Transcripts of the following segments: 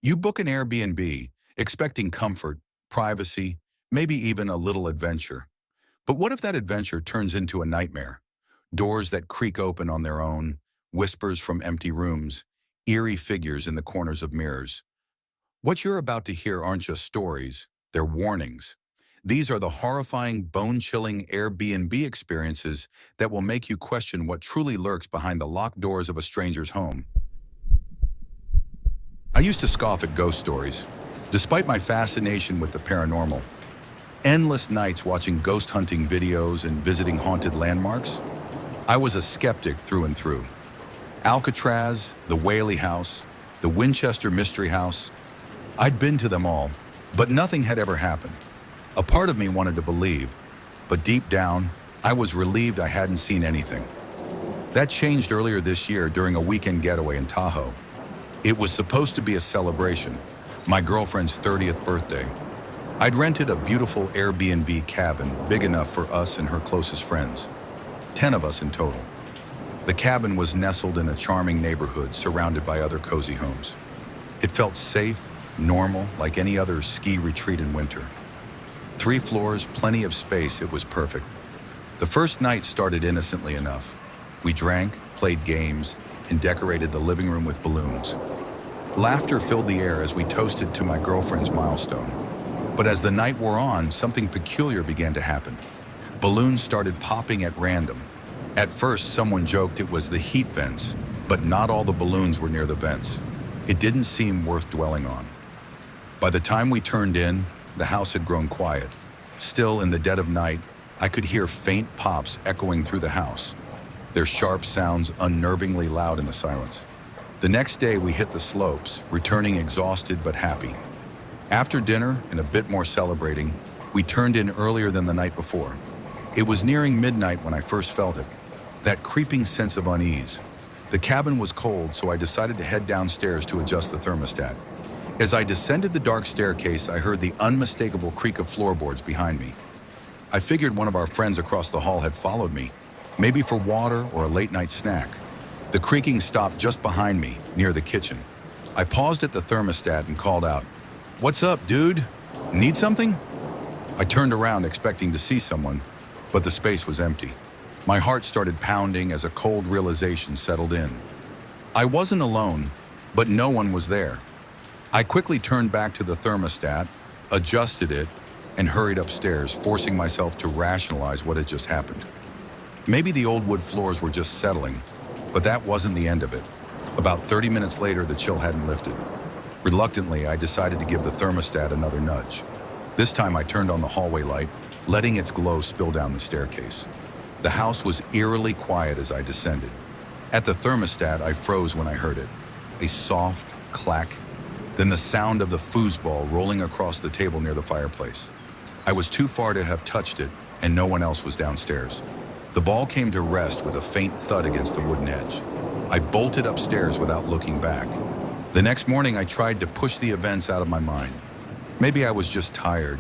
You book an Airbnb, expecting comfort, privacy, maybe even a little adventure. But what if that adventure turns into a nightmare? Doors that creak open on their own, whispers from empty rooms, eerie figures in the corners of mirrors. What you're about to hear aren't just stories, they're warnings. These are the horrifying, bone-chilling Airbnb experiences that will make you question what truly lurks behind the locked doors of a stranger's home. I used to scoff at ghost stories. Despite my fascination with the paranormal, endless nights watching ghost hunting videos and visiting haunted landmarks, I was a skeptic through and through. Alcatraz, the Whaley House, the Winchester Mystery House, I'd been to them all, but nothing had ever happened. A part of me wanted to believe, but deep down, I was relieved I hadn't seen anything. That changed earlier this year during a weekend getaway in Tahoe. It was supposed to be a celebration, my girlfriend's 30th birthday. I'd rented a beautiful Airbnb cabin big enough for us and her closest friends, 10 of us in total. The cabin was nestled in a charming neighborhood surrounded by other cozy homes. It felt safe, normal, like any other ski retreat in winter. 3 floors, plenty of space, it was perfect. The first night started innocently enough. We drank, played games, and decorated the living room with balloons. Laughter filled the air as we toasted to my girlfriend's milestone. But as the night wore on, something peculiar began to happen. Balloons started popping at random. At first, someone joked it was the heat vents, but not all the balloons were near the vents. It didn't seem worth dwelling on. By the time we turned in, the house had grown quiet. Still, in the dead of night, I could hear faint pops echoing through the house, their sharp sounds unnervingly loud in the silence. The next day, we hit the slopes, returning exhausted but happy. After dinner and a bit more celebrating, we turned in earlier than the night before. It was nearing midnight when I first felt it, that creeping sense of unease. The cabin was cold, so I decided to head downstairs to adjust the thermostat. As I descended the dark staircase, I heard the unmistakable creak of floorboards behind me. I figured one of our friends across the hall had followed me, maybe for water or a late-night snack. The creaking stopped just behind me, near the kitchen. I paused at the thermostat and called out, "What's up, dude? Need something?" I turned around expecting to see someone, but the space was empty. My heart started pounding as a cold realization settled in. I wasn't alone, but no one was there. I quickly turned back to the thermostat, adjusted it, and hurried upstairs, forcing myself to rationalize what had just happened. Maybe the old wood floors were just settling, but that wasn't the end of it. About 30 minutes later, the chill hadn't lifted. Reluctantly, I decided to give the thermostat another nudge. This time I turned on the hallway light, letting its glow spill down the staircase. The house was eerily quiet as I descended. At the thermostat, I froze when I heard it. A soft clack, then the sound of the foosball rolling across the table near the fireplace. I was too far to have touched it, and no one else was downstairs. The ball came to rest with a faint thud against the wooden edge. I bolted upstairs without looking back. The next morning, I tried to push the events out of my mind. Maybe I was just tired.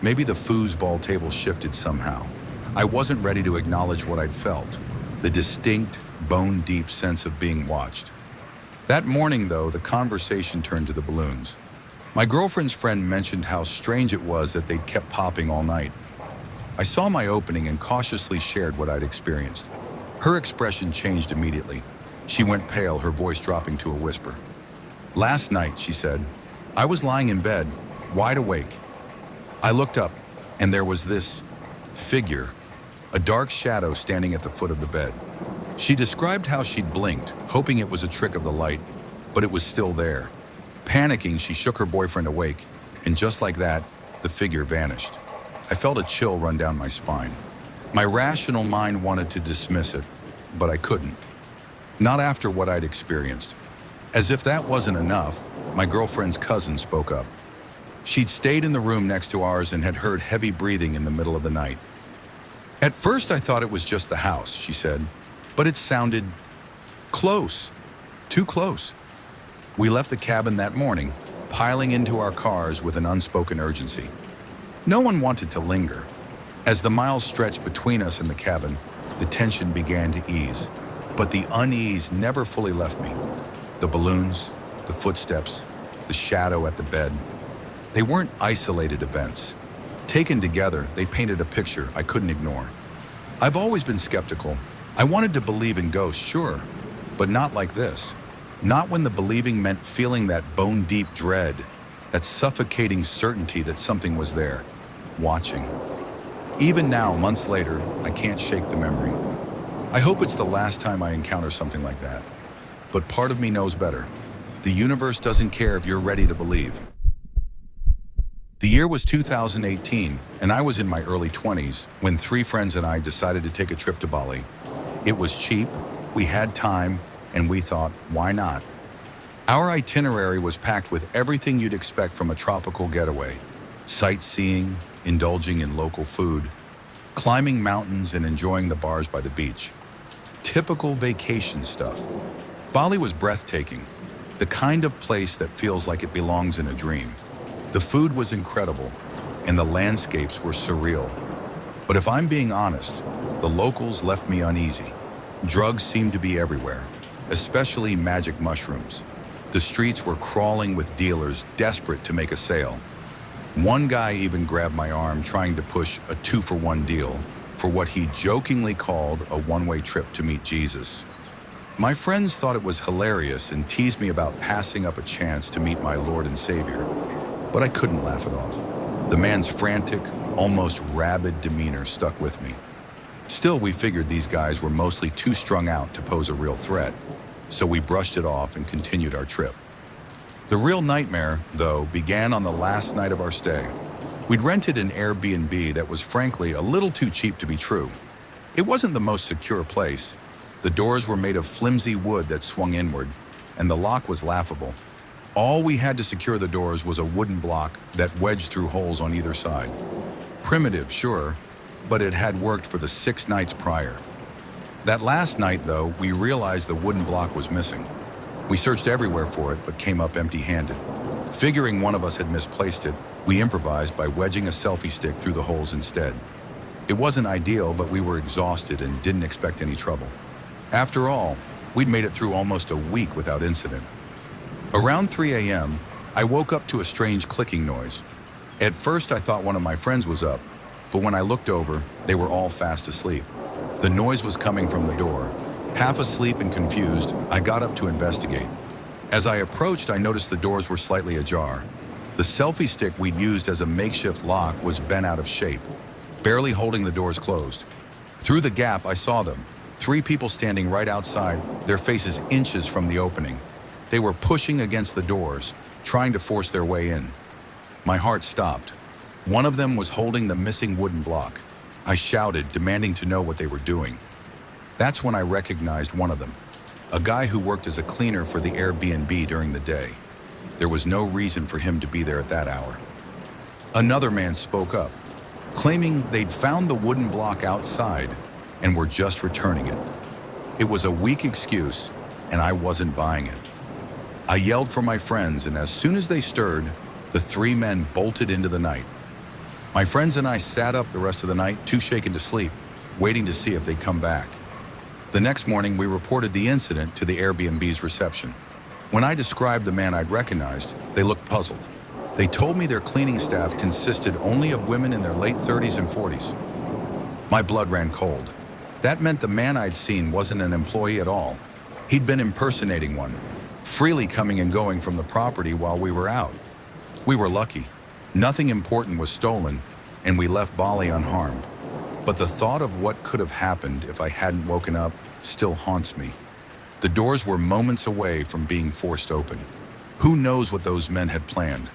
Maybe the foosball table shifted somehow. I wasn't ready to acknowledge what I'd felt, the distinct, bone-deep sense of being watched. That morning, though, the conversation turned to the balloons. My girlfriend's friend mentioned how strange it was that they'd kept popping all night. I saw my opening and cautiously shared what I'd experienced. Her expression changed immediately. She went pale, her voice dropping to a whisper. "Last night," she said, "I was lying in bed, wide awake. I looked up, and there was this figure, a dark shadow standing at the foot of the bed. She described how she'd blinked, hoping it was a trick of the light, but it was still there. Panicking, she shook her boyfriend awake, and just like that, the figure vanished. I felt a chill run down my spine. My rational mind wanted to dismiss it, but I couldn't. Not after what I'd experienced. As if that wasn't enough, my girlfriend's cousin spoke up. She'd stayed in the room next to ours and had heard heavy breathing in the middle of the night. "At first I thought it was just the house," she said, "but it sounded close, too close." We left the cabin that morning, piling into our cars with an unspoken urgency. No one wanted to linger. As the miles stretched between us and the cabin, the tension began to ease, but the unease never fully left me. The balloons, the footsteps, the shadow at the bed. They weren't isolated events. Taken together, they painted a picture I couldn't ignore. I've always been skeptical. I wanted to believe in ghosts, sure, but not like this. Not when the believing meant feeling that bone-deep dread, that suffocating certainty that something was there, watching. Even now, months later, I can't shake the memory. I hope it's the last time I encounter something like that. But part of me knows better. The universe doesn't care if you're ready to believe. The year was 2018, and I was in my early 20s when 3 friends and I decided to take a trip to Bali. It was cheap, we had time, and we thought, why not? Our itinerary was packed with everything you'd expect from a tropical getaway. Sightseeing, indulging in local food, climbing mountains and enjoying the bars by the beach. Typical vacation stuff. Bali was breathtaking, the kind of place that feels like it belongs in a dream. The food was incredible, and the landscapes were surreal. But if I'm being honest, the locals left me uneasy. Drugs seemed to be everywhere, especially magic mushrooms. The streets were crawling with dealers desperate to make a sale. One guy even grabbed my arm trying to push a 2-for-1 deal for what he jokingly called a one-way trip to meet Jesus. My friends thought it was hilarious and teased me about passing up a chance to meet my Lord and Savior, but I couldn't laugh it off. The man's frantic, almost rabid demeanor stuck with me. Still, we figured these guys were mostly too strung out to pose a real threat, so we brushed it off and continued our trip. The real nightmare, though, began on the last night of our stay. We'd rented an Airbnb that was frankly a little too cheap to be true. It wasn't the most secure place. The doors were made of flimsy wood that swung inward, and the lock was laughable. All we had to secure the doors was a wooden block that wedged through holes on either side. Primitive, sure, but it had worked for the 6 nights prior. That last night, though, we realized the wooden block was missing. We searched everywhere for it, but came up empty-handed. Figuring one of us had misplaced it, we improvised by wedging a selfie stick through the holes instead. It wasn't ideal, but we were exhausted and didn't expect any trouble. After all, we'd made it through almost a week without incident. Around 3 a.m., I woke up to a strange clicking noise. At first, I thought one of my friends was up, but when I looked over, they were all fast asleep. The noise was coming from the door. Half asleep and confused, I got up to investigate. As I approached, I noticed the doors were slightly ajar. The selfie stick we'd used as a makeshift lock was bent out of shape, barely holding the doors closed. Through the gap, I saw them, 3 people standing right outside, their faces inches from the opening. They were pushing against the doors, trying to force their way in. My heart stopped. One of them was holding the missing wooden block. I shouted, demanding to know what they were doing. That's when I recognized one of them, a guy who worked as a cleaner for the Airbnb during the day. There was no reason for him to be there at that hour. Another man spoke up, claiming they'd found the wooden block outside and were just returning it. It was a weak excuse, and I wasn't buying it. I yelled for my friends, and as soon as they stirred, the 3 men bolted into the night. My friends and I sat up the rest of the night, too shaken to sleep, waiting to see if they'd come back. The next morning, we reported the incident to the Airbnb's reception. When I described the man I'd recognized, they looked puzzled. They told me their cleaning staff consisted only of women in their late 30s and 40s. My blood ran cold. That meant the man I'd seen wasn't an employee at all. He'd been impersonating one, freely coming and going from the property while we were out. We were lucky. Nothing important was stolen, and we left Bali unharmed. But the thought of what could have happened if I hadn't woken up still haunts me. The doors were moments away from being forced open. Who knows what those men had planned?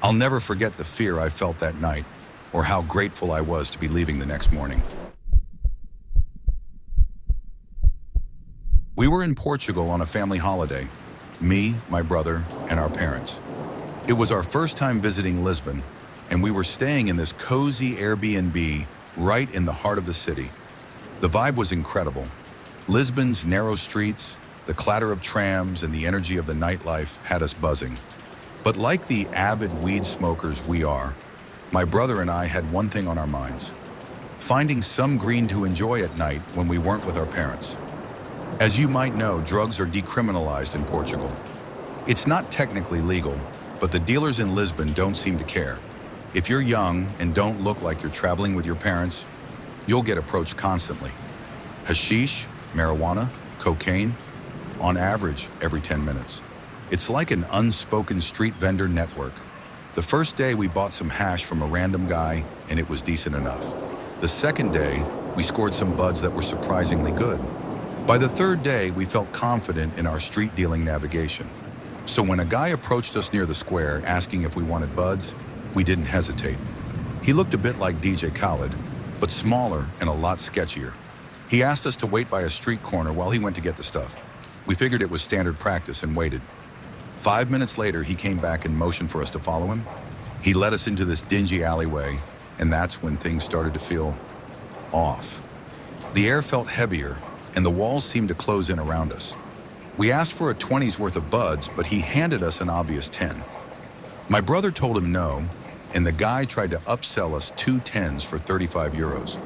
I'll never forget the fear I felt that night, or how grateful I was to be leaving the next morning. We were in Portugal on a family holiday, me, my brother, and our parents. It was our first time visiting Lisbon, and we were staying in this cozy Airbnb right in the heart of the city. The vibe was incredible. Lisbon's narrow streets, the clatter of trams, and the energy of the nightlife had us buzzing. But like the avid weed smokers we are, my brother and I had one thing on our minds: finding some green to enjoy at night when we weren't with our parents. As you might know, drugs are decriminalized in Portugal. It's not technically legal, but the dealers in Lisbon don't seem to care. If you're young and don't look like you're traveling with your parents, you'll get approached constantly. Hashish, marijuana, cocaine, on average every 10 minutes. It's like an unspoken street vendor network. The first day we bought some hash from a random guy and it was decent enough. The second day, we scored some buds that were surprisingly good. By the third day, we felt confident in our street dealing navigation. So when a guy approached us near the square asking if we wanted buds, we didn't hesitate. He looked a bit like DJ Khaled, but smaller and a lot sketchier. He asked us to wait by a street corner while he went to get the stuff. We figured it was standard practice and waited. 5 minutes later, he came back and motioned for us to follow him. He led us into this dingy alleyway, and that's when things started to feel off. The air felt heavier, and the walls seemed to close in around us. We asked for a 20's worth of buds, but he handed us an obvious 10. My brother told him no, and the guy tried to upsell us 2 10s for 35 euros.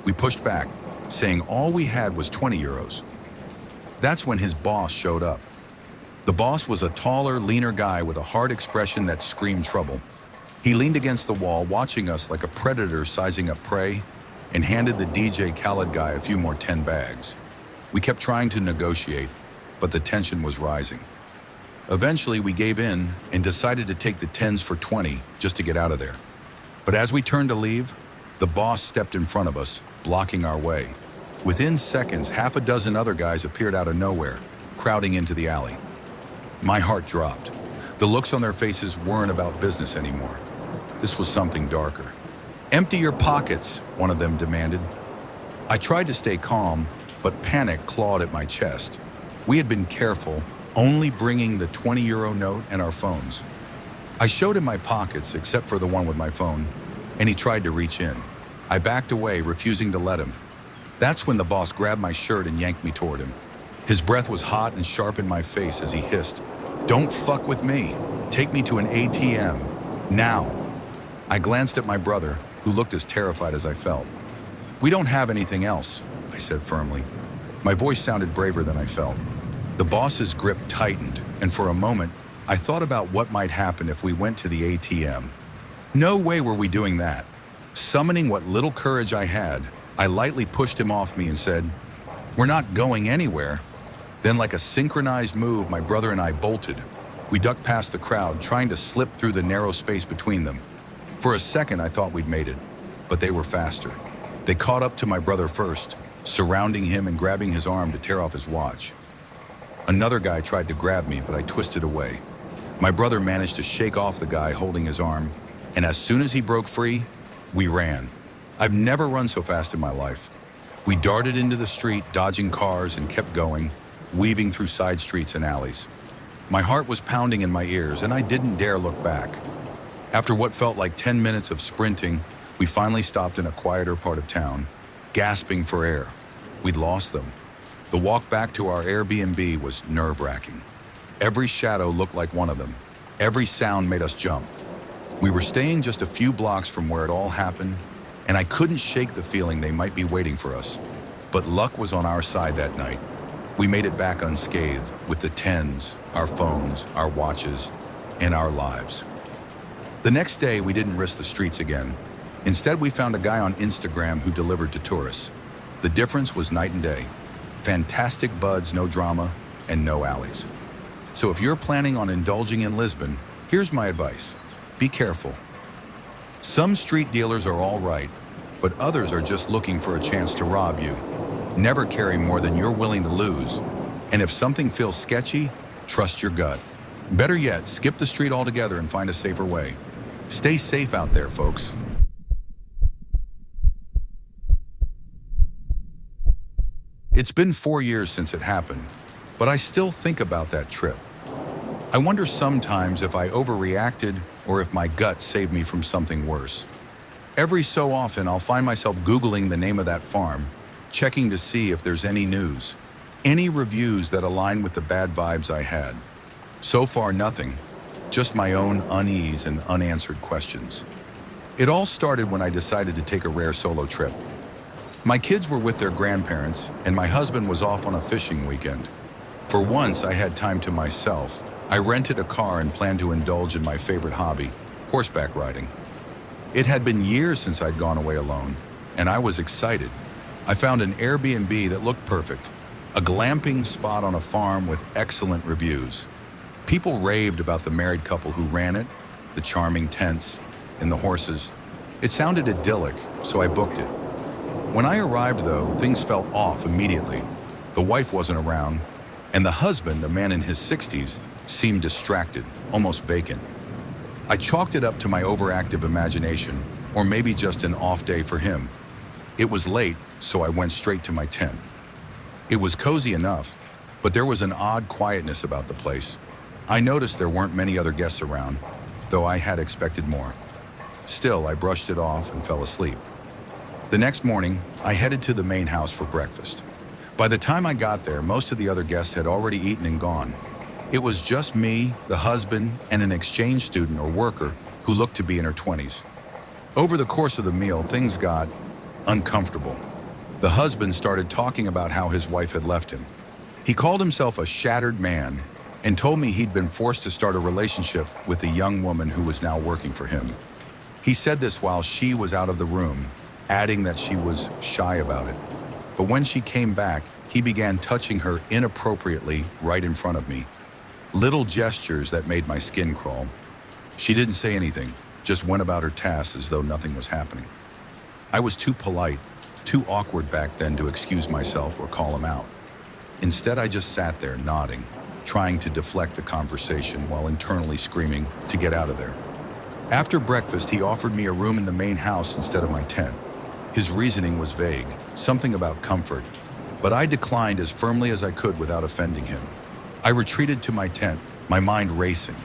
We pushed back, saying all we had was 20 euros. That's when his boss showed up. The boss was a taller, leaner guy with a hard expression that screamed trouble. He leaned against the wall, watching us like a predator sizing up prey, and handed the DJ Khaled guy a few more 10 bags. We kept trying to negotiate, but the tension was rising. Eventually, we gave in and decided to take the 10s for 20 just to get out of there. But as we turned to leave, the boss stepped in front of us, blocking our way. Within seconds, half a dozen other guys appeared out of nowhere, crowding into the alley. My heart dropped. The looks on their faces weren't about business anymore. This was something darker. "Empty your pockets," one of them demanded. I tried to stay calm, but panic clawed at my chest. We had been careful, only bringing the 20 euro note and our phones. I showed him my pockets, except for the one with my phone, and he tried to reach in. I backed away, refusing to let him. That's when the boss grabbed my shirt and yanked me toward him. His breath was hot and sharp in my face as he hissed, "Don't fuck with me. Take me to an ATM. Now." I glanced at my brother, who looked as terrified as I felt. "We don't have anything else," I said firmly. My voice sounded braver than I felt. The boss's grip tightened, and for a moment, I thought about what might happen if we went to the ATM. No way were we doing that. Summoning what little courage I had, I lightly pushed him off me and said, "We're not going anywhere." Then, like a synchronized move, my brother and I bolted. We ducked past the crowd, trying to slip through the narrow space between them. For a second, I thought we'd made it, but they were faster. They caught up to my brother first, surrounding him and grabbing his arm to tear off his watch. Another guy tried to grab me, but I twisted away. My brother managed to shake off the guy holding his arm, and as soon as he broke free, we ran. I've never run so fast in my life. We darted into the street, dodging cars, and kept going, weaving through side streets and alleys. My heart was pounding in my ears, and I didn't dare look back. After what felt like 10 minutes of sprinting, we finally stopped in a quieter part of town, gasping for air. We'd lost them. The walk back to our Airbnb was nerve-wracking. Every shadow looked like one of them. Every sound made us jump. We were staying just a few blocks from where it all happened, and I couldn't shake the feeling they might be waiting for us. But luck was on our side that night. We made it back unscathed, with the 10s, our phones, our watches, and our lives. The next day, we didn't risk the streets again. Instead, we found a guy on Instagram who delivered to tourists. The difference was night and day. Fantastic buds, no drama, and no alleys. So if you're planning on indulging in Lisbon, here's my advice. Be careful. Some street dealers are all right, but others are just looking for a chance to rob you. Never carry more than you're willing to lose. And if something feels sketchy, trust your gut. Better yet, skip the street altogether and find a safer way. Stay safe out there, folks. It's been 4 years since it happened, but I still think about that trip. I wonder sometimes if I overreacted or if my gut saved me from something worse. Every so often, I'll find myself Googling the name of that farm, checking to see if there's any news, any reviews that align with the bad vibes I had. So far, nothing, just my own unease and unanswered questions. It all started when I decided to take a rare solo trip. My kids were with their grandparents, and my husband was off on a fishing weekend. For once, I had time to myself. I rented a car and planned to indulge in my favorite hobby, horseback riding. It had been years since I'd gone away alone, and I was excited. I found an Airbnb that looked perfect, a glamping spot on a farm with excellent reviews. People raved about the married couple who ran it, the charming tents, and the horses. It sounded idyllic, so I booked it. When I arrived, though, things felt off immediately. The wife wasn't around, and the husband, a man in his 60s, seemed distracted, almost vacant. I chalked it up to my overactive imagination, or maybe just an off day for him. It was late, so I went straight to my tent. It was cozy enough, but there was an odd quietness about the place. I noticed there weren't many other guests around, though I had expected more. Still, I brushed it off and fell asleep. The next morning, I headed to the main house for breakfast. By the time I got there, most of the other guests had already eaten and gone. It was just me, the husband, and an exchange student or worker who looked to be in her 20s. Over the course of the meal, things got uncomfortable. The husband started talking about how his wife had left him. He called himself a shattered man and told me he'd been forced to start a relationship with a young woman who was now working for him. He said this while she was out of the room, adding that she was shy about it. But when she came back, he began touching her inappropriately right in front of me. Little gestures that made my skin crawl. She didn't say anything, just went about her tasks as though nothing was happening. I was too polite, too awkward back then to excuse myself or call him out. Instead, I just sat there nodding, trying to deflect the conversation while internally screaming to get out of there. After breakfast, he offered me a room in the main house instead of my tent. His reasoning was vague, something about comfort, but I declined as firmly as I could without offending him. I retreated to my tent, my mind racing.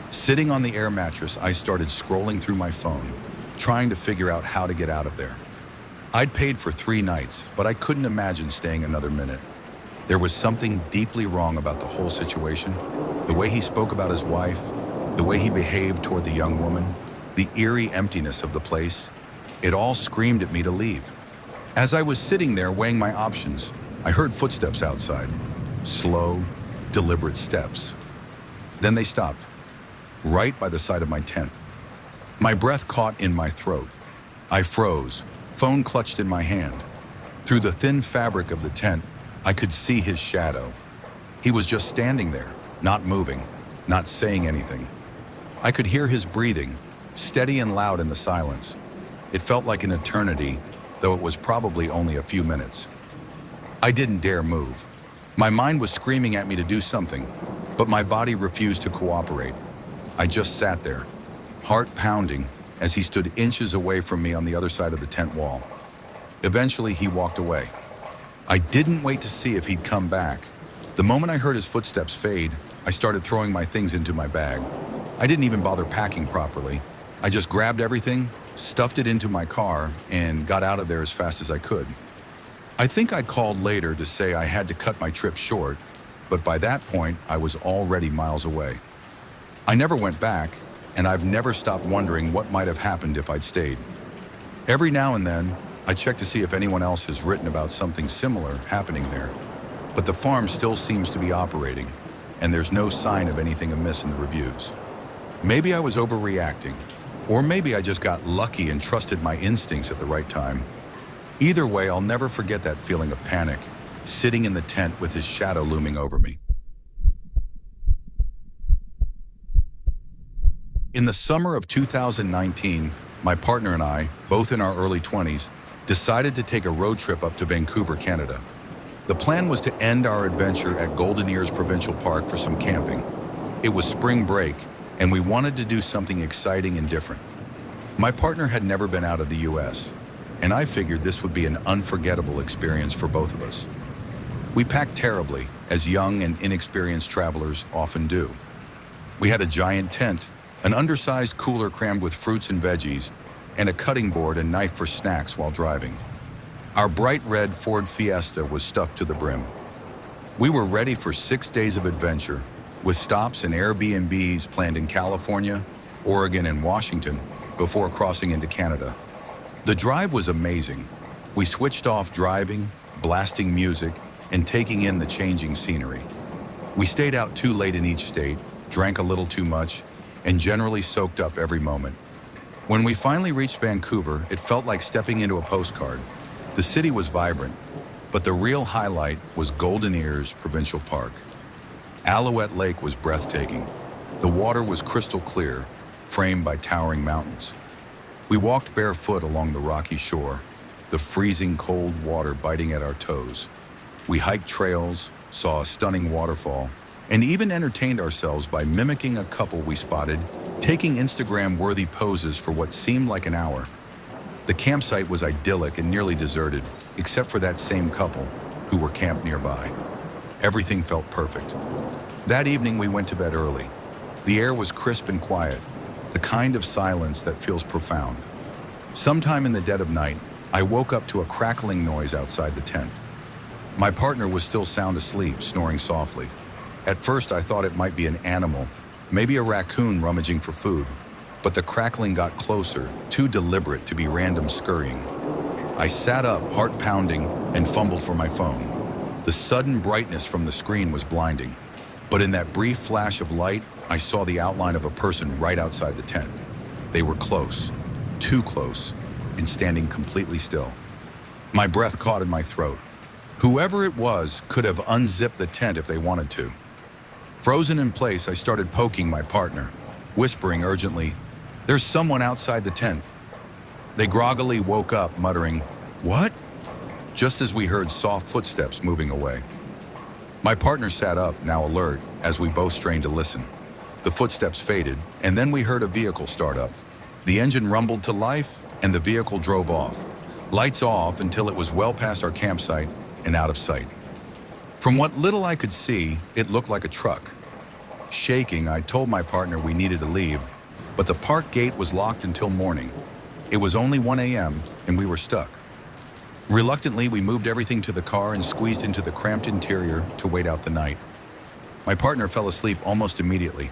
Sitting on the air mattress, I started scrolling through my phone, trying to figure out how to get out of there. I'd paid for 3 nights, but I couldn't imagine staying another minute. There was something deeply wrong about the whole situation. The way he spoke about his wife, the way he behaved toward the young woman, the eerie emptiness of the place. It all screamed at me to leave. As I was sitting there weighing my options, I heard footsteps outside. Slow, deliberate steps. Then they stopped, right by the side of my tent. My breath caught in my throat. I froze, phone clutched in my hand. Through the thin fabric of the tent, I could see his shadow. He was just standing there, not moving, not saying anything. I could hear his breathing, steady and loud in the silence. It felt like an eternity, though it was probably only a few minutes. I didn't dare move. My mind was screaming at me to do something, but my body refused to cooperate. I just sat there, heart pounding, as he stood inches away from me on the other side of the tent wall. Eventually, he walked away. I didn't wait to see if he'd come back. The moment I heard his footsteps fade, I started throwing my things into my bag. I didn't even bother packing properly. I just grabbed everything, stuffed it into my car, and got out of there as fast as I could. I think I called later to say I had to cut my trip short, but by that point, I was already miles away. I never went back, and I've never stopped wondering what might have happened if I'd stayed. Every now and then, I check to see if anyone else has written about something similar happening there, but the farm still seems to be operating, and there's no sign of anything amiss in the reviews. Maybe I was overreacting, or maybe I just got lucky and trusted my instincts at the right time. Either way, I'll never forget that feeling of panic, sitting in the tent with his shadow looming over me. In the summer of 2019, my partner and I, both in our early 20s, decided to take a road trip up to Vancouver, Canada. The plan was to end our adventure at Golden Ears Provincial Park for some camping. It was spring break, and we wanted to do something exciting and different. My partner had never been out of the US, and I figured this would be an unforgettable experience for both of us. We packed terribly, as young and inexperienced travelers often do. We had a giant tent, an undersized cooler crammed with fruits and veggies, and a cutting board and knife for snacks while driving. Our bright red Ford Fiesta was stuffed to the brim. We were ready for 6 days of adventure, with stops and Airbnbs planned in California, Oregon, and Washington before crossing into Canada. The drive was amazing. We switched off driving, blasting music, and taking in the changing scenery. We stayed out too late in each state, drank a little too much, and generally soaked up every moment. When we finally reached Vancouver, it felt like stepping into a postcard. The city was vibrant, but the real highlight was Golden Ears Provincial Park. Alouette Lake was breathtaking. The water was crystal clear, framed by towering mountains. We walked barefoot along the rocky shore, the freezing cold water biting at our toes. We hiked trails, saw a stunning waterfall, and even entertained ourselves by mimicking a couple we spotted, taking Instagram-worthy poses for what seemed like an hour. The campsite was idyllic and nearly deserted, except for that same couple who were camped nearby. Everything felt perfect. That evening we went to bed early. The air was crisp and quiet, the kind of silence that feels profound. Sometime in the dead of night, I woke up to a crackling noise outside the tent. My partner was still sound asleep, snoring softly. At first I thought it might be an animal, maybe a raccoon rummaging for food, but the crackling got closer, too deliberate to be random scurrying. I sat up, heart pounding, and fumbled for my phone. The sudden brightness from the screen was blinding, but in that brief flash of light, I saw the outline of a person right outside the tent. They were close, too close, and standing completely still. My breath caught in my throat. Whoever it was could have unzipped the tent if they wanted to. Frozen in place, I started poking my partner, whispering urgently, "There's someone outside the tent." They groggily woke up, muttering, "What?" just as we heard soft footsteps moving away. My partner sat up, now alert, as we both strained to listen. The footsteps faded, and then we heard a vehicle start up. The engine rumbled to life, and the vehicle drove off. Lights off until it was well past our campsite and out of sight. From what little I could see, it looked like a truck. Shaking, I told my partner we needed to leave, but the park gate was locked until morning. It was only 1 a.m., and we were stuck. Reluctantly, we moved everything to the car and squeezed into the cramped interior to wait out the night. My partner fell asleep almost immediately,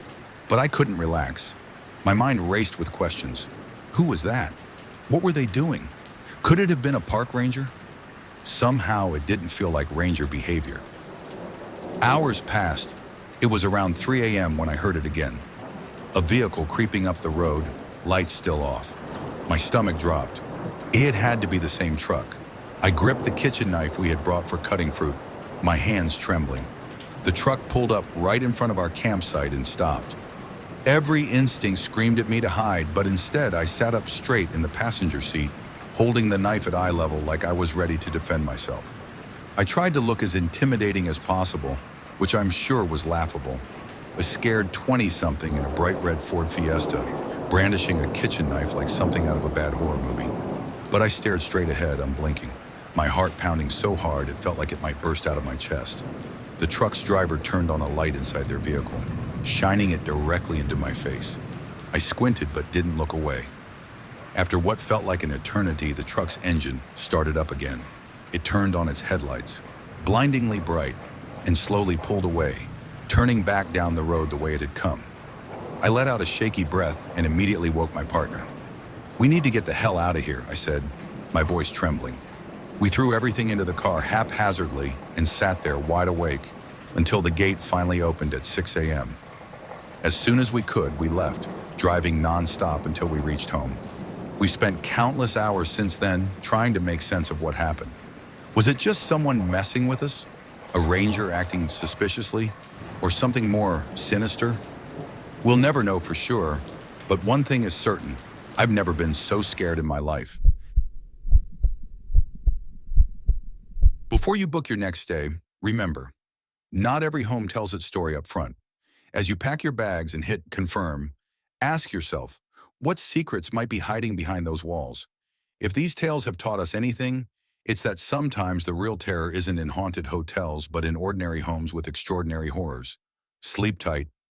but I couldn't relax. My mind raced with questions. Who was that? What were they doing? Could it have been a park ranger? Somehow it didn't feel like ranger behavior. Hours passed. It was around 3 a.m. when I heard it again. A vehicle creeping up the road, lights still off. My stomach dropped. It had to be the same truck. I gripped the kitchen knife we had brought for cutting fruit, my hands trembling. The truck pulled up right in front of our campsite and stopped. Every instinct screamed at me to hide, but instead I sat up straight in the passenger seat, holding the knife at eye level like I was ready to defend myself. I tried to look as intimidating as possible, which I'm sure was laughable. A scared 20-something in a bright red Ford Fiesta, brandishing a kitchen knife like something out of a bad horror movie. But I stared straight ahead, unblinking, my heart pounding so hard it felt like it might burst out of my chest. The truck's driver turned on a light inside their vehicle, shining it directly into my face. I squinted but didn't look away. After what felt like an eternity, the truck's engine started up again. It turned on its headlights, blindingly bright, and slowly pulled away, turning back down the road the way it had come. I let out a shaky breath and immediately woke my partner. "We need to get the hell out of here," I said, my voice trembling. We threw everything into the car haphazardly and sat there wide awake until the gate finally opened at 6 a.m. As soon as we could, we left, driving non-stop until we reached home. We spent countless hours since then trying to make sense of what happened. Was it just someone messing with us? A ranger acting suspiciously? Or something more sinister? We'll never know for sure, but one thing is certain. I've never been so scared in my life. Before you book your next stay, remember, not every home tells its story up front. As you pack your bags and hit confirm, ask yourself, what secrets might be hiding behind those walls? If these tales have taught us anything, it's that sometimes the real terror isn't in haunted hotels but in ordinary homes with extraordinary horrors. Sleep tight,